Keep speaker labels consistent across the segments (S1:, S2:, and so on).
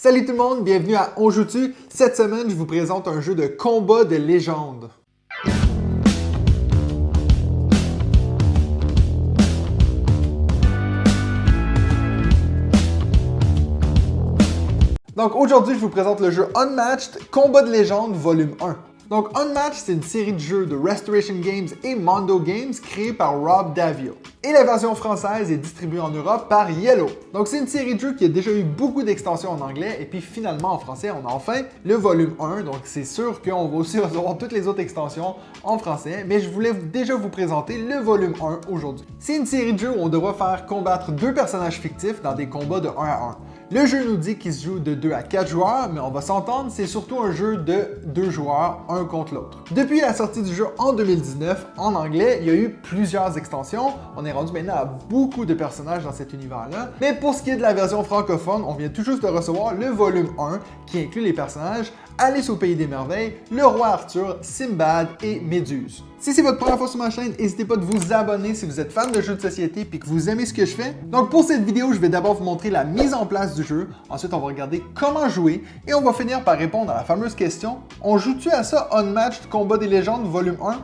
S1: Salut tout le monde, bienvenue à On Joue-tu. Cette semaine, je vous présente un jeu de combat de légende. Donc aujourd'hui, je vous présente le jeu Unmatched Combat de légende volume 1. Donc Unmatched, c'est une série de jeux de Restoration Games et Mondo Games créée par Rob Daviau. Et la version française est distribuée en Europe par Yellow. Donc c'est une série de jeux qui a déjà eu beaucoup d'extensions en anglais et puis finalement en français, on a enfin le volume 1. Donc c'est sûr qu'on va aussi recevoir toutes les autres extensions en français, mais je voulais déjà vous présenter le volume 1 aujourd'hui. C'est une série de jeux où on devra faire combattre deux personnages fictifs dans des combats de 1 à 1. Le jeu nous dit qu'il se joue de 2 à 4 joueurs, mais on va s'entendre, c'est surtout un jeu de 2 joueurs, un contre l'autre. Depuis la sortie du jeu en 2019, en anglais, il y a eu plusieurs extensions. On est rendu maintenant à beaucoup de personnages dans cet univers-là. Mais pour ce qui est de la version francophone, on vient tout juste de recevoir le volume 1, qui inclut les personnages Alice au Pays des Merveilles, le Roi Arthur, Simbad et Méduse. Si c'est votre première fois sur ma chaîne, n'hésitez pas de vous abonner si vous êtes fan de jeux de société et que vous aimez ce que je fais. Donc pour cette vidéo, je vais d'abord vous montrer la mise en place du jeu. Ensuite, on va regarder comment jouer et on va finir par répondre à la fameuse question: on joue-tu à ça Unmatched Combat des légendes volume 1?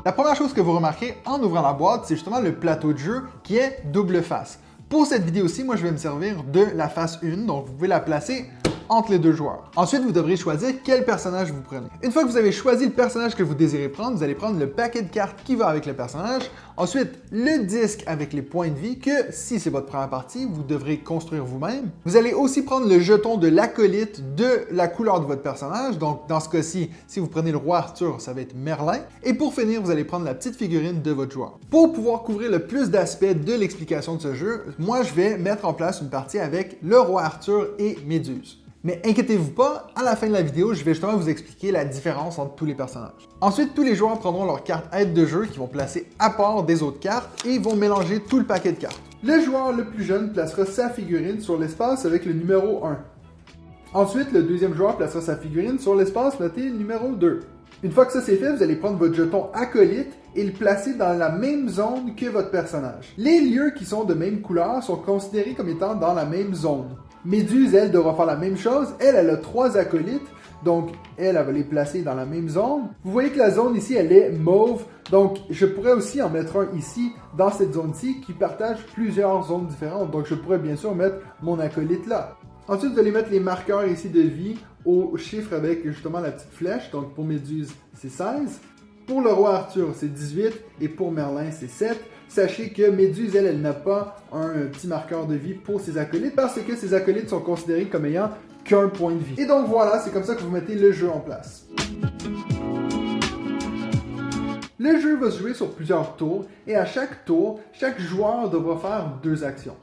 S1: La première chose que vous remarquez en ouvrant la boîte, c'est justement le plateau de jeu qui est double face. Pour cette vidéo-ci, moi je vais me servir de la face 1, donc vous pouvez la placer entre les deux joueurs. Ensuite, vous devrez choisir quel personnage vous prenez. Une fois que vous avez choisi le personnage que vous désirez prendre, vous allez prendre le paquet de cartes qui va avec le personnage. Ensuite, le disque avec les points de vie que, si c'est votre première partie, vous devrez construire vous-même. Vous allez aussi prendre le jeton de l'acolyte de la couleur de votre personnage. Donc, dans ce cas-ci, si vous prenez le roi Arthur, ça va être Merlin. Et pour finir, vous allez prendre la petite figurine de votre joueur. Pour pouvoir couvrir le plus d'aspects de l'explication de ce jeu, moi, je vais mettre en place une partie avec le roi Arthur et Méduse. Mais inquiétez-vous pas, à la fin de la vidéo, je vais justement vous expliquer la différence entre tous les personnages. Ensuite, tous les joueurs prendront leurs cartes aide de jeu qu'ils vont placer à part des autres cartes et vont mélanger tout le paquet de cartes. Le joueur le plus jeune placera sa figurine sur l'espace avec le numéro 1. Ensuite, le deuxième joueur placera sa figurine sur l'espace noté numéro 2. Une fois que ça c'est fait, vous allez prendre votre jeton acolyte et le placer dans la même zone que votre personnage. Les lieux qui sont de même couleur sont considérés comme étant dans la même zone. Méduse, elle, devra faire la même chose. Elle a 3 acolytes, donc elle va les placer dans la même zone. Vous voyez que la zone ici, elle est mauve, donc je pourrais aussi en mettre un ici, dans cette zone-ci, qui partage plusieurs zones différentes. Donc je pourrais bien sûr mettre mon acolyte là. Ensuite, vous allez mettre les marqueurs ici de vie au chiffre avec justement la petite flèche. Donc pour Méduse, c'est 16. Pour le roi Arthur, c'est 18. Et pour Merlin, c'est 7. Sachez que Méduse, elle n'a pas un petit marqueur de vie pour ses acolytes parce que ses acolytes sont considérés comme ayant qu'un point de vie. Et donc voilà, c'est comme ça que vous mettez le jeu en place. Le jeu va se jouer sur plusieurs tours et à chaque tour, chaque joueur devra faire 2 actions.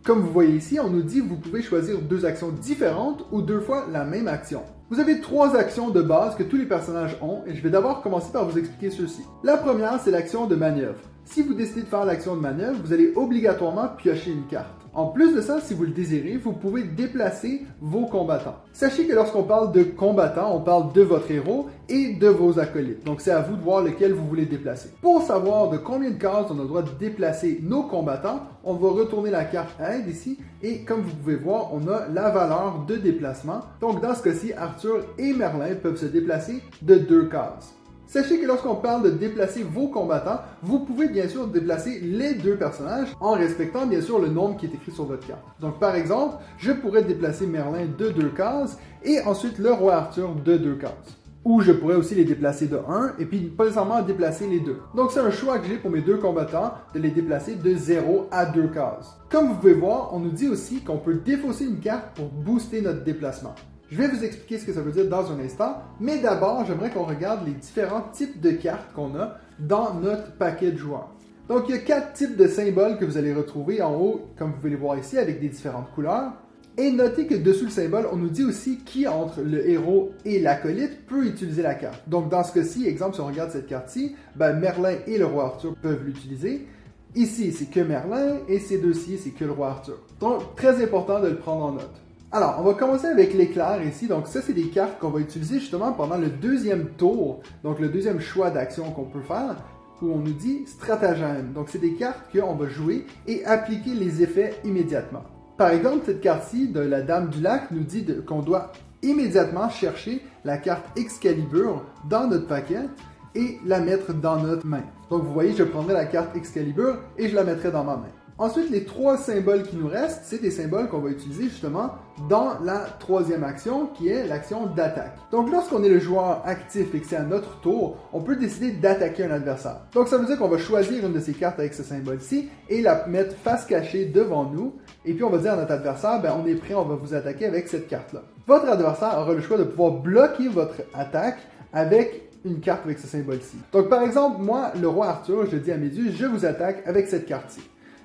S1: Comme vous voyez ici, on nous dit que vous pouvez choisir 2 actions différentes ou 2 fois la même action. Vous avez 3 actions de base que tous les personnages ont et je vais d'abord commencer par vous expliquer ceci. La première, c'est l'action de manœuvre. Si vous décidez de faire l'action de manœuvre, vous allez obligatoirement piocher une carte. En plus de ça, si vous le désirez, vous pouvez déplacer vos combattants. Sachez que lorsqu'on parle de combattants, on parle de votre héros et de vos acolytes. Donc c'est à vous de voir lequel vous voulez déplacer. Pour savoir de combien de cases on a le droit de déplacer nos combattants, on va retourner la carte aide ici et comme vous pouvez voir, on a la valeur de déplacement. Donc dans ce cas-ci, Arthur et Merlin peuvent se déplacer de 2 cases. Sachez que lorsqu'on parle de déplacer vos combattants, vous pouvez bien sûr déplacer les 2 personnages en respectant bien sûr le nombre qui est écrit sur votre carte. Donc par exemple, je pourrais déplacer Merlin de 2 cases et ensuite le roi Arthur de 2 cases. Ou je pourrais aussi les déplacer de 1 et puis pas nécessairement déplacer les 2. Donc c'est un choix que j'ai pour mes 2 combattants de les déplacer de 0 à 2 cases. Comme vous pouvez voir, on nous dit aussi qu'on peut défausser une carte pour booster notre déplacement. Je vais vous expliquer ce que ça veut dire dans un instant, mais d'abord, j'aimerais qu'on regarde les différents types de cartes qu'on a dans notre paquet de joueurs. Donc, il y a 4 types de symboles que vous allez retrouver en haut, comme vous pouvez les voir ici, avec des différentes couleurs. Et notez que dessous le symbole, on nous dit aussi qui, entre le héros et l'acolyte, peut utiliser la carte. Donc, dans ce cas-ci, exemple, si on regarde cette carte-ci, Merlin et le roi Arthur peuvent l'utiliser. Ici, c'est que Merlin, et ces deux-ci, c'est que le roi Arthur. Donc, très important de le prendre en note. Alors, on va commencer avec l'éclair ici. Donc ça, c'est des cartes qu'on va utiliser justement pendant le deuxième tour. Donc le deuxième choix d'action qu'on peut faire. où on nous dit stratagème. Donc, c'est des cartes qu'on va jouer et appliquer les effets immédiatement. Par exemple, cette carte-ci de la Dame du Lac nous dit qu'on doit immédiatement chercher la carte Excalibur dans notre paquet et la mettre dans notre main. Donc, vous voyez, je prendrai la carte Excalibur et je la mettrai dans ma main. Ensuite, les 3 symboles qui nous restent, c'est des symboles qu'on va utiliser justement dans la 3e action, qui est l'action d'attaque. Donc, lorsqu'on est le joueur actif et que c'est à notre tour, on peut décider d'attaquer un adversaire. Donc, ça veut dire qu'on va choisir une de ces cartes avec ce symbole-ci et la mettre face cachée devant nous. Et puis, on va dire à notre adversaire, ben, on est prêt, on va vous attaquer avec cette carte-là. Votre adversaire aura le choix de pouvoir bloquer votre attaque avec une carte avec ce symbole-ci. Donc, par exemple, moi, le roi Arthur, je dis à Méduse, je vous attaque avec cette carte-ci.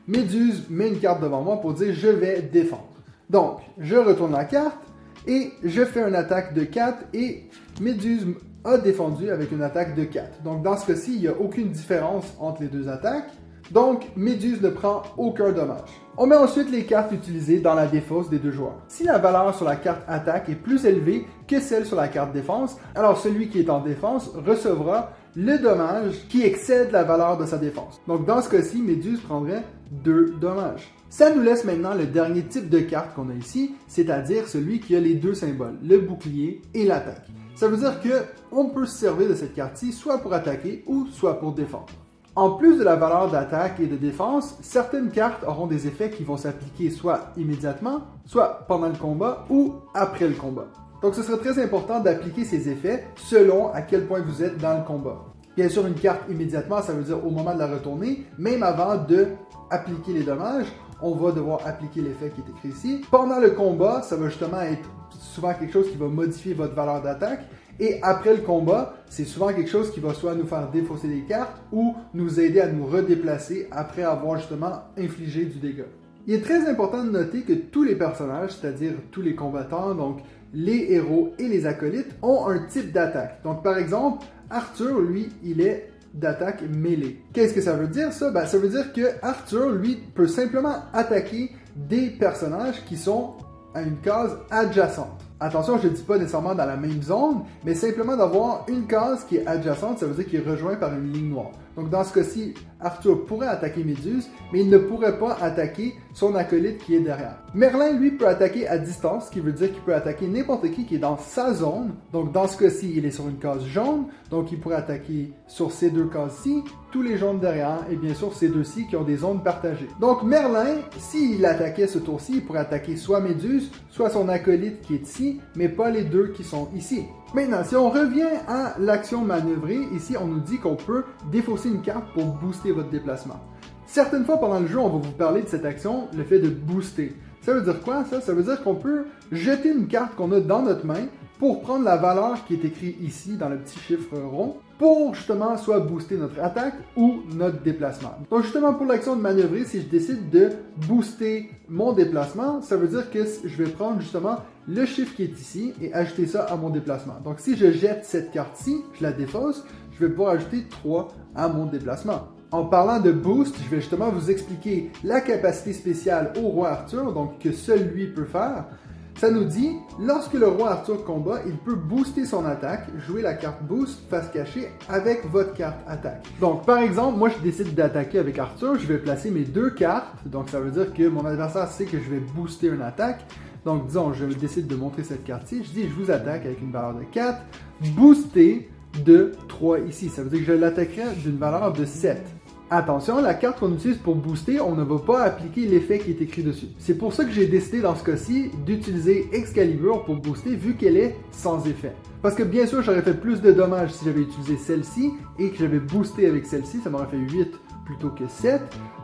S1: Méduse met une carte devant moi pour dire je vais défendre. Donc, je retourne la carte et je fais une attaque de 4 et Méduse a défendu avec une attaque de 4. Donc, dans ce cas-ci, il n'y a aucune différence entre les deux attaques. Donc, Méduse ne prend aucun dommage. On met ensuite les cartes utilisées dans la défausse des deux joueurs. Si la valeur sur la carte attaque est plus élevée que celle sur la carte défense, alors celui qui est en défense recevra le dommage qui excède la valeur de sa défense. Donc, dans ce cas-ci, Méduse prendrait 2 dommages. Ça nous laisse maintenant le dernier type de carte qu'on a ici, c'est-à-dire celui qui a les 2 symboles, le bouclier et l'attaque. Ça veut dire qu'on peut se servir de cette carte-ci soit pour attaquer ou soit pour défendre. En plus de la valeur d'attaque et de défense, certaines cartes auront des effets qui vont s'appliquer soit immédiatement, soit pendant le combat ou après le combat. Donc ce serait très important d'appliquer ces effets selon à quel point vous êtes dans le combat. Bien sûr, une carte immédiatement, ça veut dire au moment de la retourner, même avant d'appliquer les dommages, on va devoir appliquer l'effet qui est écrit ici. Pendant le combat, ça va justement être souvent quelque chose qui va modifier votre valeur d'attaque. Et après le combat, c'est souvent quelque chose qui va soit nous faire défausser des cartes ou nous aider à nous redéplacer après avoir justement infligé du dégât. Il est très important de noter que tous les personnages, c'est-à-dire tous les combattants, donc les héros et les acolytes, ont un type d'attaque. Donc par exemple, Arthur, lui, il est d'attaque mêlée. Qu'est-ce que ça veut dire ça? Ben, ça veut dire que Arthur, lui, peut simplement attaquer des personnages qui sont à une case adjacente. Attention, je ne dis pas nécessairement dans la même zone, mais simplement d'avoir une case qui est adjacente, ça veut dire qu'il est rejoint par une ligne noire. Donc dans ce cas-ci, Arthur pourrait attaquer Méduse, mais il ne pourrait pas attaquer son acolyte qui est derrière. Merlin, lui, peut attaquer à distance, ce qui veut dire qu'il peut attaquer n'importe qui est dans sa zone. Donc dans ce cas-ci, il est sur une case jaune, donc il pourrait attaquer sur ces 2 cases-ci, tous les jaunes derrière, et bien sûr ces 2-ci qui ont des zones partagées. Donc Merlin, s'il attaquait ce tour-ci, il pourrait attaquer soit Méduse, soit son acolyte qui est ici, mais pas les 2 qui sont ici. Maintenant, si on revient à l'action manœuvrer, ici on nous dit qu'on peut défausser une carte pour booster votre déplacement. Certaines fois pendant le jeu, on va vous parler de cette action, le fait de booster. Ça veut dire quoi ça? Ça veut dire qu'on peut jeter une carte qu'on a dans notre main pour prendre la valeur qui est écrite ici dans le petit chiffre rond pour justement soit booster notre attaque ou notre déplacement. Donc justement pour l'action de manœuvrer, si je décide de booster mon déplacement, ça veut dire que je vais prendre justement le chiffre qui est ici et ajouter ça à mon déplacement. Donc si je jette cette carte-ci, je la défausse, je vais pouvoir ajouter 3 à mon déplacement. En parlant de boost, je vais justement vous expliquer la capacité spéciale au roi Arthur, donc que seul lui peut faire. Ça nous dit, lorsque le roi Arthur combat, il peut booster son attaque, jouer la carte boost face cachée avec votre carte attaque. Donc par exemple, moi je décide d'attaquer avec Arthur, je vais placer mes 2 cartes, donc ça veut dire que mon adversaire sait que je vais booster une attaque. Donc disons, je décide de montrer cette carte-ci, je dis je vous attaque avec une valeur de 4, boosté de 3 ici, ça veut dire que je l'attaquerai d'une valeur de 7. Attention, la carte qu'on utilise pour booster, on ne va pas appliquer l'effet qui est écrit dessus. C'est pour ça que j'ai décidé dans ce cas-ci d'utiliser Excalibur pour booster vu qu'elle est sans effet. Parce que bien sûr, j'aurais fait plus de dommages si j'avais utilisé celle-ci et que j'avais boosté avec celle-ci, ça m'aurait fait 8 plutôt que 7.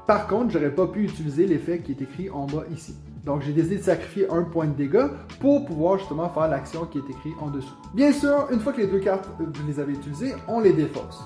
S1: Par contre, j'aurais pas pu utiliser l'effet qui est écrit en bas ici. Donc j'ai décidé de sacrifier un point de dégâts pour pouvoir justement faire l'action qui est écrite en dessous. Bien sûr, une fois que les 2 cartes, vous les avez utilisées, on les défausse.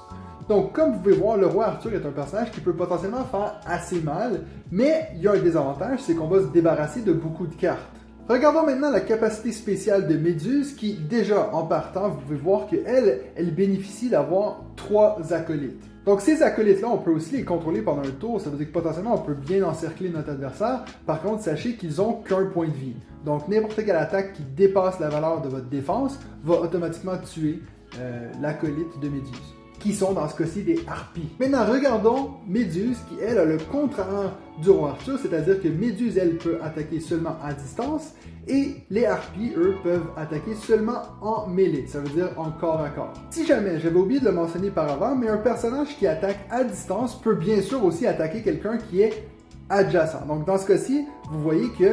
S1: Donc, comme vous pouvez voir, le roi Arthur est un personnage qui peut potentiellement faire assez mal, mais il y a un désavantage, c'est qu'on va se débarrasser de beaucoup de cartes. Regardons maintenant la capacité spéciale de Méduse qui, déjà en partant, vous pouvez voir qu'elle, elle bénéficie d'avoir 3 acolytes. Donc ces acolytes-là, on peut aussi les contrôler pendant un tour, ça veut dire que potentiellement on peut bien encercler notre adversaire. Par contre, sachez qu'ils n'ont qu'un point de vie. Donc n'importe quelle attaque qui dépasse la valeur de votre défense va automatiquement tuer l'acolyte de Méduse. qui sont dans ce cas-ci des harpies. Maintenant, regardons Méduse, qui elle a le contraire du roi Arthur, c'est-à-dire que Méduse, elle, peut attaquer seulement à distance, et les harpies, eux, peuvent attaquer seulement en mêlée, ça veut dire en corps à corps. Si jamais, j'avais oublié de le mentionner par avant, mais un personnage qui attaque à distance peut bien sûr aussi attaquer quelqu'un qui est adjacent. Donc dans ce cas-ci, vous voyez que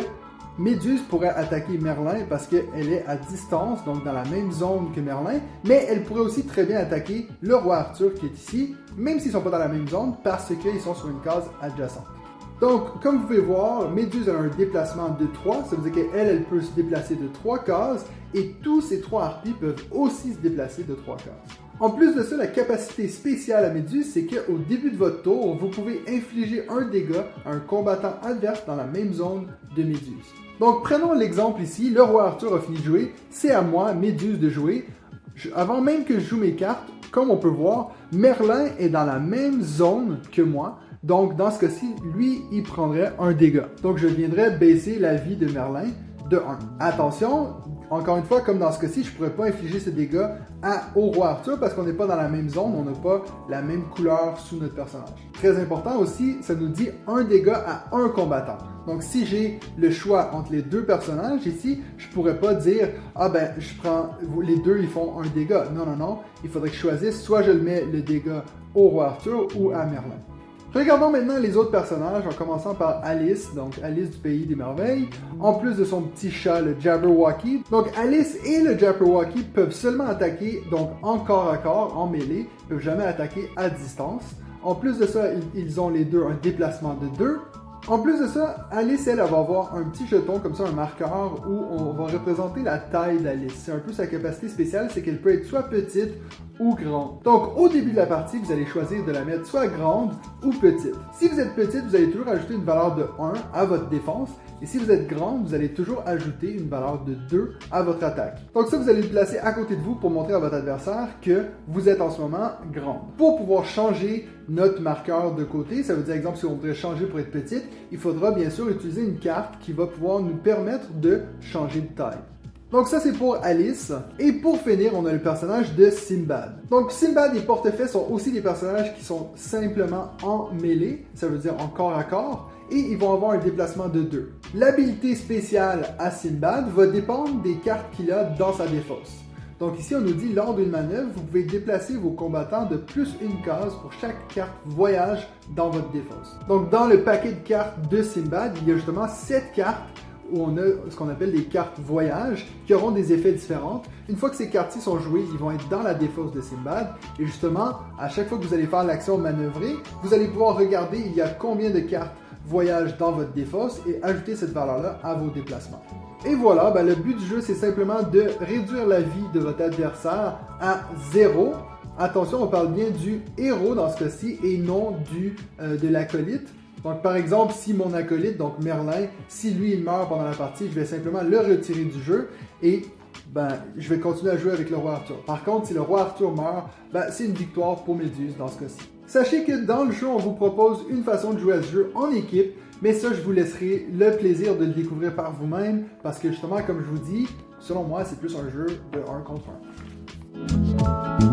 S1: Méduse pourrait attaquer Merlin parce qu'elle est à distance, donc dans la même zone que Merlin, mais elle pourrait aussi très bien attaquer le roi Arthur qui est ici, même s'ils ne sont pas dans la même zone, parce qu'ils sont sur une case adjacente. Donc, comme vous pouvez voir, Méduse a un déplacement de 3, ça veut dire qu'elle, elle peut se déplacer de 3 cases, et tous ces 3 harpies peuvent aussi se déplacer de 3 cases. En plus de ça, la capacité spéciale à Méduse, c'est qu'au début de votre tour, vous pouvez infliger un dégât à un combattant adverse dans la même zone de Méduse. Donc, prenons l'exemple ici, le roi Arthur a fini de jouer, c'est à moi, Méduse, de jouer. Avant même que je joue mes cartes, comme on peut voir, Merlin est dans la même zone que moi, donc dans ce cas-ci, lui, il prendrait un dégât. Donc, je viendrais baisser la vie de Merlin de 1. Attention, encore une fois, comme dans ce cas-ci, je ne pourrais pas infliger ce dégât au roi Arthur parce qu'on n'est pas dans la même zone, on n'a pas la même couleur sous notre personnage. Très important aussi, ça nous dit un dégât à un combattant. Donc si j'ai le choix entre les deux personnages ici, je ne pourrais pas dire « Ah ben, je prends, les deux ils font un dégât ». Non, non, non, il faudrait que je choisisse soit je le mets le dégât au roi Arthur ou à Merlin. Regardons maintenant les autres personnages en commençant par Alice, donc Alice du Pays des Merveilles, en plus de son petit chat, le Jabberwocky. Donc Alice et le Jabberwocky peuvent seulement attaquer donc en corps à corps, en mêlée, ils peuvent jamais attaquer à distance. En plus de ça, ils ont les deux un déplacement de 2. En plus de ça, Alice, elle va avoir un petit jeton, comme ça, un marqueur, où on va représenter la taille d'Alice. C'est un peu sa capacité spéciale, c'est qu'elle peut être soit petite ou grande. Donc, au début de la partie, vous allez choisir de la mettre soit grande ou petite. Si vous êtes petite, vous allez toujours ajouter une valeur de 1 à votre défense. Et si vous êtes grande, vous allez toujours ajouter une valeur de 2 à votre attaque. Donc ça, vous allez le placer à côté de vous pour montrer à votre adversaire que vous êtes en ce moment grande. Pour pouvoir changer notre marqueur de côté, ça veut dire, exemple, si on voudrait changer pour être petite, il faudra bien sûr utiliser une carte qui va pouvoir nous permettre de changer de taille. Donc ça, c'est pour Alice. Et pour finir, on a le personnage de Sinbad. Donc Sinbad et Portefaix sont aussi des personnages qui sont simplement en mêlée, ça veut dire en corps à corps, et ils vont avoir un déplacement de 2. L'habilité spéciale à Sinbad va dépendre des cartes qu'il a dans sa défausse. Donc ici, on nous dit, lors d'une manœuvre, vous pouvez déplacer vos combattants de plus une case pour chaque carte voyage dans votre défausse. Donc dans le paquet de cartes de Sinbad, il y a justement 7 cartes où on a ce qu'on appelle des cartes voyage qui auront des effets différents. Une fois que ces cartes-ci sont jouées, ils vont être dans la défausse de Sinbad. Et justement, à chaque fois que vous allez faire l'action manœuvrer, vous allez pouvoir regarder il y a combien de cartes voyage dans votre défausse et ajouter cette valeur-là à vos déplacements. Et voilà, ben le but du jeu, c'est simplement de réduire la vie de votre adversaire à 0. Attention, on parle bien du héros dans ce cas-ci et non de l'acolyte. Donc par exemple, si mon acolyte, donc Merlin, si lui il meurt pendant la partie, je vais simplement le retirer du jeu et je vais continuer à jouer avec le roi Arthur. Par contre, si le roi Arthur meurt, c'est une victoire pour Méduse dans ce cas-ci. Sachez que dans le jeu, on vous propose une façon de jouer à ce jeu en équipe, mais ça, je vous laisserai le plaisir de le découvrir par vous-même, parce que justement, comme je vous dis, selon moi, c'est plus un jeu de 1 contre 1.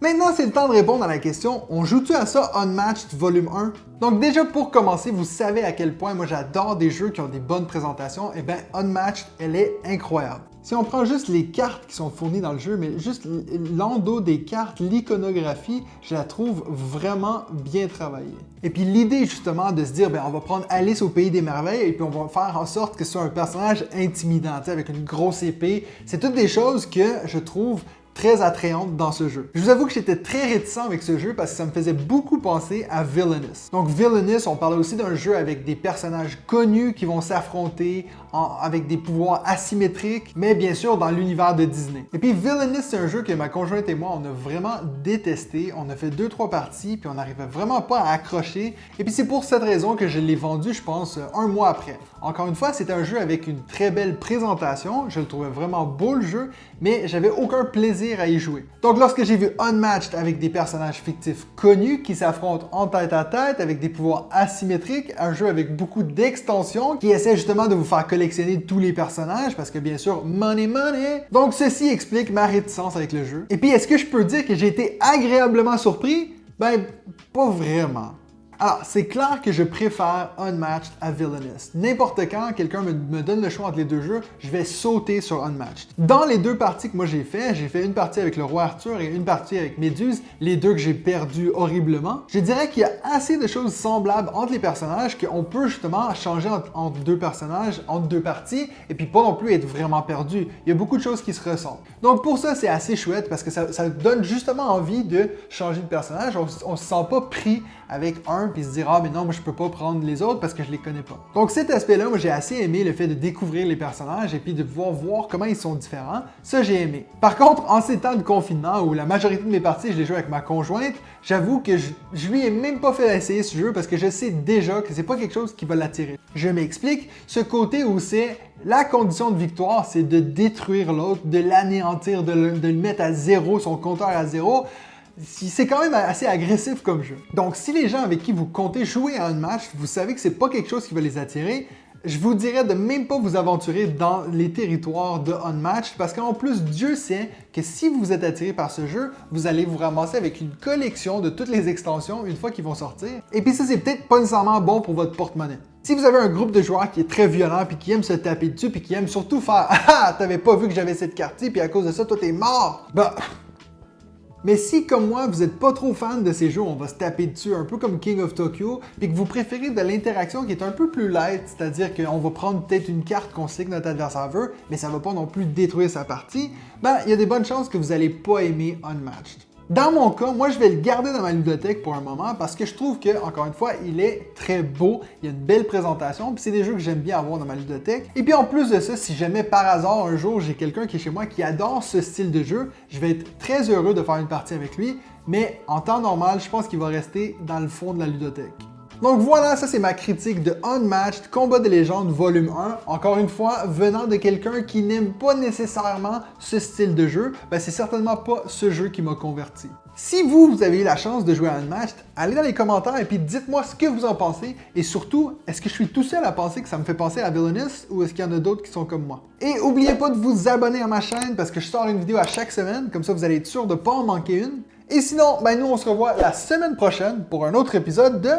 S1: Maintenant, c'est le temps de répondre à la question, on joue-tu à ça Unmatched Volume 1? Donc déjà, pour commencer, vous savez à quel point moi j'adore des jeux qui ont des bonnes présentations, et bien Unmatched, elle est incroyable. Si on prend juste les cartes qui sont fournies dans le jeu, mais juste l'endos des cartes, l'iconographie, je la trouve vraiment bien travaillée. Et puis l'idée justement de se dire, on va prendre Alice au Pays des Merveilles et puis on va faire en sorte que ce soit un personnage intimidant, avec une grosse épée, c'est toutes des choses que je trouve très attrayante dans ce jeu. Je vous avoue que j'étais très réticent avec ce jeu parce que ça me faisait beaucoup penser à Villainous. Donc Villainous, on parlait aussi d'un jeu avec des personnages connus qui vont s'affronter avec des pouvoirs asymétriques, mais bien sûr dans l'univers de Disney. Et puis Villainous, c'est un jeu que ma conjointe et moi, on a vraiment détesté. On a fait 2-3 parties, puis on n'arrivait vraiment pas à accrocher. Et puis c'est pour cette raison que je l'ai vendu, je pense, 1 mois après. Encore une fois, c'était un jeu avec une très belle présentation. Je le trouvais vraiment beau le jeu, mais j'avais aucun plaisir plaisir à y jouer. Donc lorsque j'ai vu Unmatched avec des personnages fictifs connus qui s'affrontent en tête à tête avec des pouvoirs asymétriques, un jeu avec beaucoup d'extensions qui essaie justement de vous faire collectionner tous les personnages parce que bien sûr, money money. Donc ceci explique ma réticence avec le jeu. Et puis est-ce que je peux dire que j'ai été agréablement surpris? Ben, pas vraiment. Alors, c'est clair que je préfère Unmatched à Villainous. N'importe quand quelqu'un me donne le choix entre les deux jeux, je vais sauter sur Unmatched. Dans les deux parties que moi j'ai fait une partie avec le roi Arthur et une partie avec Méduse, les deux que j'ai perdu horriblement. Je dirais qu'il y a assez de choses semblables entre les personnages qu'on peut justement changer entre deux personnages, entre deux parties, et puis pas non plus être vraiment perdu. Il y a beaucoup de choses qui se ressemblent. Donc pour ça, c'est assez chouette parce que ça donne justement envie de changer de personnage. On se sent pas pris avec un puis se dire ah mais non moi je peux pas prendre les autres parce que je les connais pas. Donc cet aspect-là, moi j'ai assez aimé le fait de découvrir les personnages et puis de pouvoir voir comment ils sont différents. Ça j'ai aimé. Par contre, en ces temps de confinement où la majorité de mes parties je les joue avec ma conjointe, j'avoue que je lui ai même pas fait essayer ce jeu parce que je sais déjà que c'est pas quelque chose qui va l'attirer. Je m'explique, ce côté où c'est la condition de victoire, c'est de détruire l'autre, de l'anéantir, de le mettre à zéro, son compteur à zéro. C'est quand même assez agressif comme jeu. Donc, si les gens avec qui vous comptez jouer à Unmatched, vous savez que c'est pas quelque chose qui va les attirer, je vous dirais de même pas vous aventurer dans les territoires de Unmatched parce qu'en plus, Dieu sait que si vous êtes attiré par ce jeu, vous allez vous ramasser avec une collection de toutes les extensions une fois qu'ils vont sortir. Et puis ça, c'est peut-être pas nécessairement bon pour votre porte-monnaie. Si vous avez un groupe de joueurs qui est très violent puis qui aime se taper dessus puis qui aime surtout faire « Ah, t'avais pas vu que j'avais cette carte-ci puis à cause de ça, toi t'es mort! » Ben... Mais si, comme moi, vous n'êtes pas trop fan de ces jeux où on va se taper dessus, un peu comme King of Tokyo, puis que vous préférez de l'interaction qui est un peu plus light, c'est-à-dire qu'on va prendre peut-être une carte qu'on sait que notre adversaire veut, mais ça ne va pas non plus détruire sa partie, ben, il y a des bonnes chances que vous n'allez pas aimer Unmatched. Dans mon cas, moi, je vais le garder dans ma ludothèque pour un moment parce que je trouve que, encore une fois, il est très beau, il y a une belle présentation, puis c'est des jeux que j'aime bien avoir dans ma ludothèque. Et puis en plus de ça, si jamais par hasard un jour j'ai quelqu'un qui est chez moi qui adore ce style de jeu, je vais être très heureux de faire une partie avec lui, mais en temps normal, je pense qu'il va rester dans le fond de la ludothèque. Donc voilà, ça c'est ma critique de Unmatched Combat des légendes volume 1. Encore une fois, venant de quelqu'un qui n'aime pas nécessairement ce style de jeu, ben c'est certainement pas ce jeu qui m'a converti. Si vous avez eu la chance de jouer à Unmatched, allez dans les commentaires et puis dites-moi ce que vous en pensez et surtout, est-ce que je suis tout seul à penser que ça me fait penser à Villainous ou est-ce qu'il y en a d'autres qui sont comme moi? Et n'oubliez pas de vous abonner à ma chaîne parce que je sors une vidéo à chaque semaine, comme ça vous allez être sûr de ne pas en manquer une. Et sinon, ben nous on se revoit la semaine prochaine pour un autre épisode de